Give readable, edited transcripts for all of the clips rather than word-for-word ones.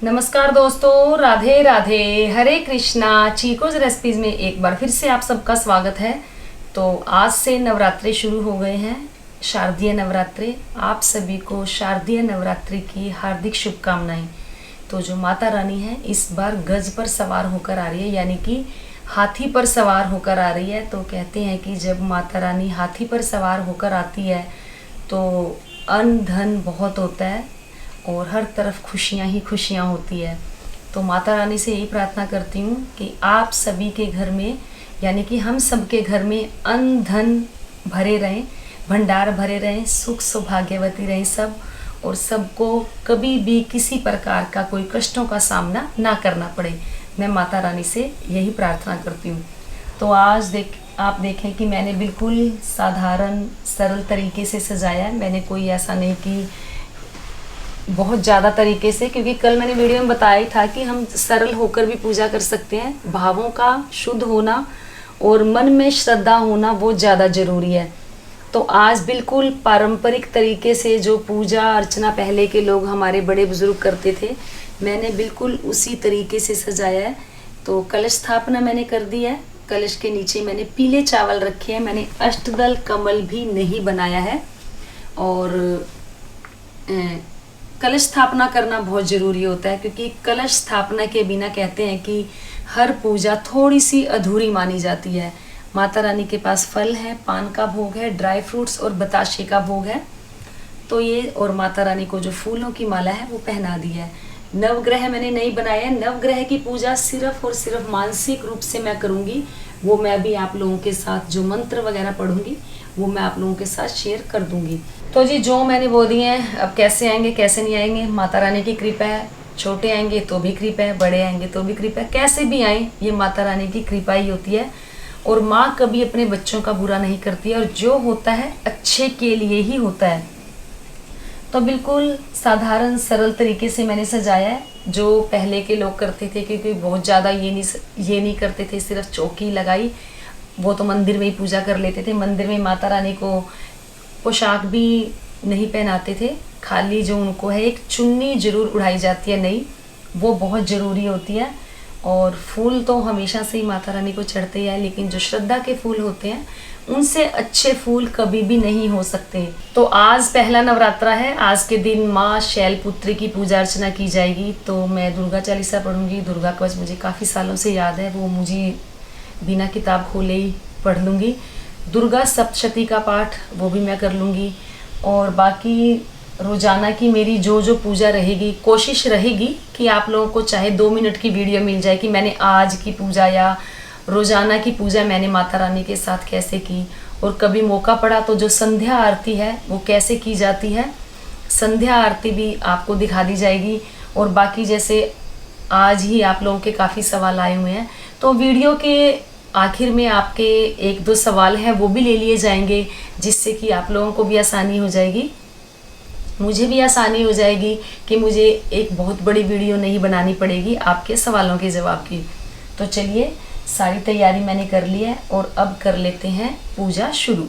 नमस्कार दोस्तों, राधे राधे, हरे कृष्णा। चीकोज रेसिपीज में एक बार फिर से आप सबका स्वागत है। तो आज से नवरात्रि शुरू हो गए हैं, शारदीय नवरात्रि। आप सभी को शारदीय नवरात्रि की हार्दिक शुभकामनाएं। तो जो माता रानी है इस बार गज पर सवार होकर आ रही है, यानी कि हाथी पर सवार होकर आ रही है। तो कहते हैं कि जब माता रानी हाथी पर सवार होकर आती है तो अन्न धन बहुत होता है और हर तरफ खुशियाँ ही खुशियाँ होती है। तो माता रानी से यही प्रार्थना करती हूँ कि आप सभी के घर में, यानी कि हम सब के घर में अन्न धन भरे रहें, भंडार भरे रहें, सुख सौभाग्यवती रहें सब, और सबको कभी भी किसी प्रकार का कोई कष्टों का सामना ना करना पड़े। मैं माता रानी से यही प्रार्थना करती हूँ। तो आज आप देखें कि मैंने बिल्कुल साधारण सरल तरीके से सजाया है। मैंने कोई ऐसा नहीं कि बहुत ज़्यादा तरीके से, क्योंकि कल मैंने वीडियो में बताया ही था कि हम सरल होकर भी पूजा कर सकते हैं। भावों का शुद्ध होना और मन में श्रद्धा होना वो ज़्यादा ज़रूरी है। तो आज बिल्कुल पारंपरिक तरीके से जो पूजा अर्चना पहले के लोग हमारे बड़े बुजुर्ग करते थे, मैंने बिल्कुल उसी तरीके से सजाया है। तो कलश स्थापना मैंने कर दी है। कलश के नीचे मैंने पीले चावल रखे हैं। मैंने अष्टदल कमल भी नहीं बनाया है। और कलश स्थापना करना बहुत ज़रूरी होता है, क्योंकि कलश स्थापना के बिना कहते हैं कि हर पूजा थोड़ी सी अधूरी मानी जाती है। माता रानी के पास फल है, पान का भोग है, ड्राई फ्रूट्स और बताशे का भोग है। तो ये, और माता रानी को जो फूलों की माला है वो पहना दी है। नवग्रह मैंने नहीं बनाया है। नवग्रह की पूजा सिर्फ और सिर्फ मानसिक रूप से मैं करूँगी। वो मैं अभी आप लोगों के साथ जो मंत्र वगैरह पढ़ूंगी वो मैं आप लोगों के साथ शेयर कर दूंगी। तो जी जो मैंने बोल दिए हैं, अब कैसे आएंगे कैसे नहीं आएंगे, माता रानी की कृपा है। छोटे आएंगे तो भी कृपा है, बड़े आएंगे तो भी कृपा है। कैसे भी आए ये माता रानी की कृपा ही होती है। और माँ कभी अपने बच्चों का बुरा नहीं करती है, और जो होता है अच्छे के लिए ही होता है। तो बिल्कुल साधारण सरल तरीके से मैंने सजाया है, जो पहले के लोग करते थे, क्योंकि बहुत ज़्यादा ये नहीं करते थे। सिर्फ चौकी लगाई, वो तो मंदिर में ही पूजा कर लेते थे। मंदिर में माता रानी को पोशाक भी नहीं पहनाते थे, खाली जो उनको है एक चुन्नी जरूर उड़ाई जाती है नई, वो बहुत ज़रूरी होती है। और फूल तो हमेशा से ही माता रानी को चढ़ते ही है, लेकिन जो श्रद्धा के फूल होते हैं उनसे अच्छे फूल कभी भी नहीं हो सकते। तो आज पहला नवरात्रा है। आज के दिन माँ शैलपुत्री की पूजा अर्चना की जाएगी। तो मैं दुर्गा चालीसा पढ़ूंगी। दुर्गा कवच मुझे काफ़ी सालों से याद है, वो मुझे बिना किताब खोले ही पढ़ लूँगी। दुर्गा सप्तशती का पाठ वो भी मैं कर लूँगी। और बाकी रोज़ाना की मेरी जो जो पूजा रहेगी, कोशिश रहेगी कि आप लोगों को चाहे 2 मिनट की वीडियो मिल जाए कि मैंने आज की पूजा या रोज़ाना की पूजा मैंने माता रानी के साथ कैसे की। और कभी मौका पड़ा तो जो संध्या आरती है वो कैसे की जाती है, संध्या आरती भी आपको दिखा दी जाएगी। और बाकी जैसे आज ही आप लोगों के काफ़ी सवाल आए हुए हैं, तो वीडियो के आखिर में आपके 1-2 सवाल हैं वो भी ले लिए जाएंगे, जिससे कि आप लोगों को भी आसानी हो जाएगी, मुझे भी आसानी हो जाएगी कि मुझे एक बहुत बड़ी वीडियो नहीं बनानी पड़ेगी आपके सवालों के जवाब की। तो चलिए, सारी तैयारी मैंने कर ली है और अब कर लेते हैं पूजा शुरू।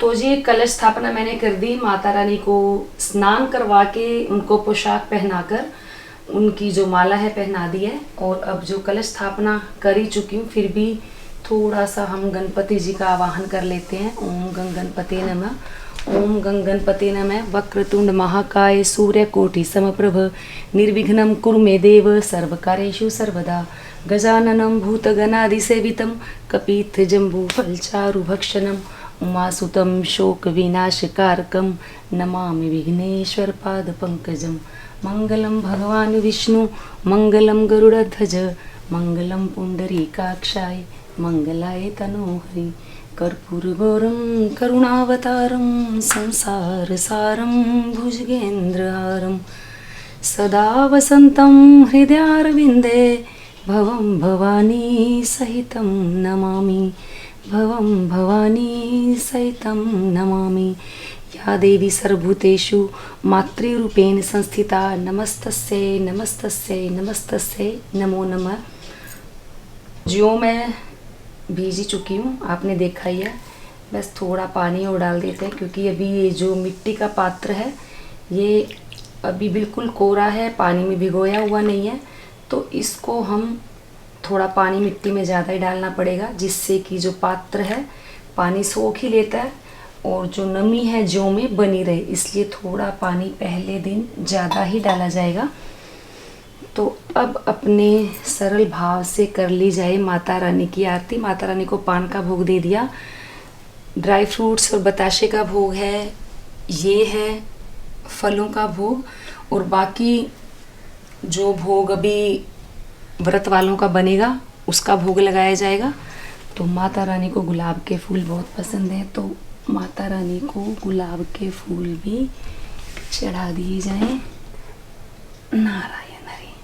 तो जी कलश स्थापना मैंने कर दी। माता रानी को स्नान करवा के उनको पोशाक पहनाकर उनकी जो माला है पहना दी है। और अब जो कलश स्थापना कर ही चुकी हूँ, फिर भी थोड़ा सा हम गणपति जी का आवाहन कर लेते हैं। ओम गं गणपते नमः। ओम गं गणपते नमः। वक्रतुंड महाकाय सूर्यकोटि समप्रभ निर्विघ्नं कुरु मे देव सर्वकार्येषु सर्वदा। गजाननं भूतगणादिसेवितं कपित्थजम्बूफलचारुभक्षणं उमासुतं शोकविनाशकारकं नमामि विघ्नेश्वरपादपङ्कजं। मंगलम भगवान विष्णु मंगलम गरुड़ध्वज मंगलम पुंडरीकाक्षाय मंगलाय तनोहरि। कर्पूरगौरं करुणावतारं संसार सारं भुजगेन्द्रहारं सदा वसन्तं हृदयारविन्दे भवं भवानी सहितं नमामि। भवं भवानी सहितं नमामि। या देवी सर्वभूतेषु मातृरूपेण संस्थिता नमस्तस्यै नमस्तस्यै नमस्तस्यै नमो नमः। जो मैं भीजी चुकी हूँ, आपने देखा ही है। बस थोड़ा पानी और डाल देते हैं, क्योंकि अभी ये जो मिट्टी का पात्र है ये अभी बिल्कुल कोरा है, पानी में भिगोया हुआ नहीं है, तो इसको हम थोड़ा पानी मिट्टी में ज़्यादा ही डालना पड़ेगा, जिससे कि जो पात्र है पानी सोख ही लेता है और जो नमी है जौ में बनी रहे, इसलिए थोड़ा पानी पहले दिन ज़्यादा ही डाला जाएगा। तो अब अपने सरल भाव से कर ली जाए माता रानी की आरती। माता रानी को पान का भोग दे दिया, ड्राई फ्रूट्स और बताशे का भोग है, ये है फलों का भोग, और बाकी जो भोग अभी व्रत वालों का बनेगा उसका भोग लगाया जाएगा। तो माता रानी को गुलाब के फूल बहुत पसंद है, तो माता रानी को गुलाब के फूल भी चढ़ा दिए जाएं। नारायण हरि।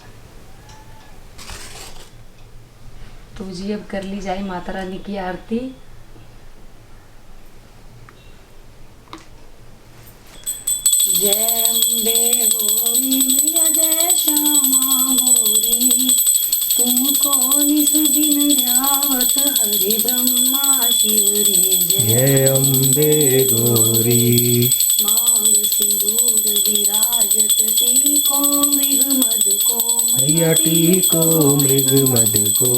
तो जी अब कर ली जाए माता रानी की आरती। जय अम्बे गौरी मैया, जय श्यामा गौरी, तुमको निस दिन ध्यावत हरि ब्रह्मा शिवरी। जय अम्बे गौरी। मांग सिंदूर विराजत टीको मृग मद को, मैया टीको मृग मद को,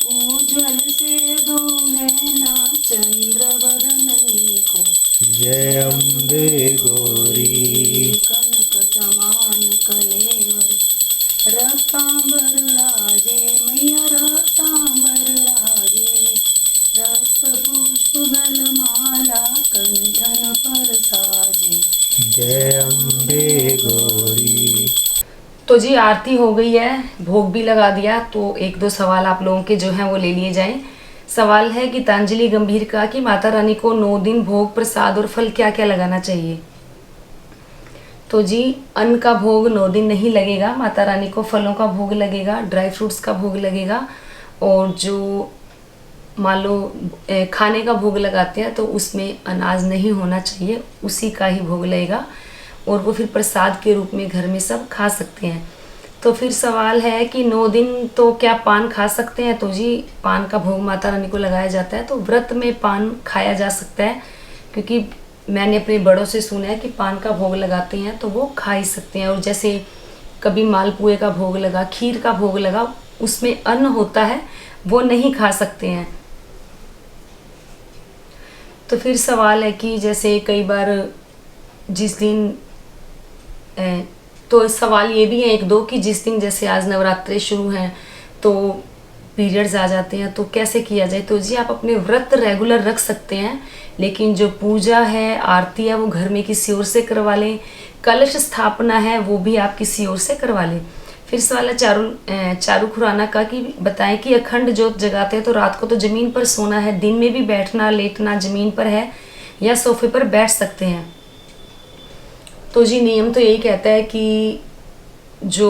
उज्ज्वल से दो नैना चंद्र वदननी को। जय अम्बे गौरी। कनक समान कलेवर रक्तांबर राजे, मैया रक्तांबर राजे, रक्त पुष्प गल माला कंठन पर साजे। जय अम्बे गौरी। तो जी आरती हो गई है, भोग भी लगा दिया, तो एक दो सवाल आप लोगों के जो हैं वो ले लिए जाएं। सवाल है गीतांजलि गंभीर का कि माता रानी को 9 दिन भोग प्रसाद और फल क्या क्या लगाना चाहिए। तो जी अन्न का भोग 9 दिन नहीं लगेगा, माता रानी को फलों का भोग लगेगा, ड्राई फ्रूट्स का भोग लगेगा, और जो मान लो खाने का भोग लगाते हैं तो उसमें अनाज नहीं होना चाहिए, उसी का ही भोग लगेगा, और वो फिर प्रसाद के रूप में घर में सब खा सकते हैं। तो फिर सवाल है कि 9 दिन तो क्या पान खा सकते हैं। तो जी पान का भोग माता रानी को लगाया जाता है, तो व्रत में पान खाया जा सकता है, क्योंकि मैंने अपने बड़ों से सुना है कि पान का भोग लगाते हैं तो वो खा ही सकते हैं। और जैसे कभी मालपुए का भोग लगा, खीर का भोग लगा, उसमें अन्न होता है, वो नहीं खा सकते हैं। तो फिर सवाल है कि जैसे कई बार जिस दिन तो सवाल ये भी है एक दो कि जिस दिन जैसे आज नवरात्रे शुरू हैं तो पीरियड्स आ जाते हैं, तो कैसे किया जाए। तो जी आप अपने व्रत रेगुलर रख सकते हैं, लेकिन जो पूजा है, आरती है, वो घर में किसी और से करवा लें। कलश स्थापना है वो भी आप किसी और से करवा लें। फिर सवाल है चारू खुराना का कि बताएं कि अखंड ज्योत जगाते हैं तो रात को तो ज़मीन पर सोना है, दिन में भी बैठना लेटना ज़मीन पर है या सोफे पर बैठ सकते हैं। तो जी नियम तो यही कहता है कि जो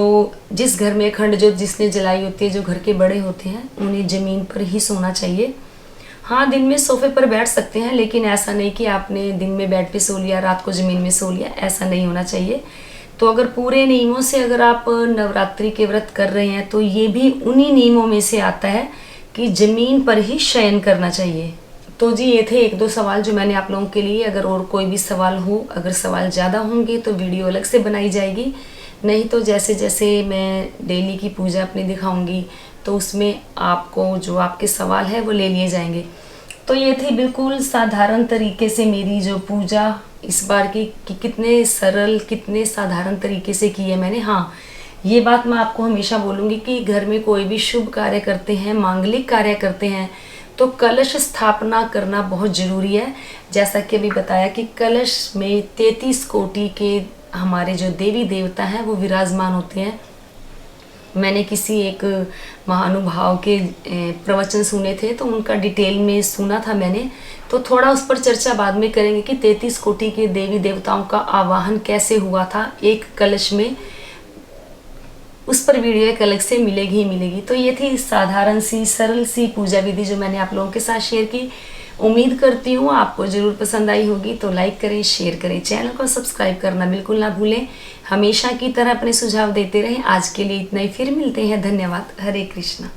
जिस घर में अखंड ज्योत जिसने जलाई होती है, जो घर के बड़े होते हैं, उन्हें ज़मीन पर ही सोना चाहिए। हाँ, दिन में सोफे पर बैठ सकते हैं, लेकिन ऐसा नहीं कि आपने दिन में बेड पे सो लिया, रात को ज़मीन में सो लिया, ऐसा नहीं होना चाहिए। तो अगर पूरे नियमों से अगर आप नवरात्रि के व्रत कर रहे हैं तो ये भी उन्हीं नियमों में से आता है कि ज़मीन पर ही शयन करना चाहिए। तो जी ये थे एक दो सवाल जो मैंने आप लोगों के लिए। अगर और कोई भी सवाल हो, अगर सवाल ज़्यादा होंगे तो वीडियो अलग से बनाई जाएगी, नहीं तो जैसे जैसे मैं डेली की पूजा अपनी दिखाऊंगी तो उसमें आपको जो आपके सवाल है वो ले लिए जाएंगे। तो ये थी बिल्कुल साधारण तरीके से मेरी जो पूजा इस बार की कि कितने सरल कितने साधारण तरीके से की है मैंने। हाँ, ये बात मैं आपको हमेशा बोलूँगी कि घर में कोई भी शुभ कार्य करते हैं, मांगलिक कार्य करते हैं, तो कलश स्थापना करना बहुत ज़रूरी है। जैसा कि अभी बताया कि कलश में 33 कोटि के हमारे जो देवी देवता हैं वो विराजमान होते हैं। मैंने किसी एक महानुभाव के प्रवचन सुने थे, तो उनका डिटेल में सुना था मैंने, तो थोड़ा उस पर चर्चा बाद में करेंगे कि 33 कोटि के देवी देवताओं का आवाहन कैसे हुआ था एक कलश में। उस पर वीडियो एक अलग से मिलेगी ही मिलेगी। तो ये थी साधारण सी सरल सी पूजा विधि जो मैंने आप लोगों के साथ शेयर की। उम्मीद करती हूँ आपको ज़रूर पसंद आई होगी। तो लाइक करें, शेयर करें, चैनल को सब्सक्राइब करना बिल्कुल ना भूलें। हमेशा की तरह अपने सुझाव देते रहें। आज के लिए इतना ही, फिर मिलते हैं। धन्यवाद। हरे कृष्णा।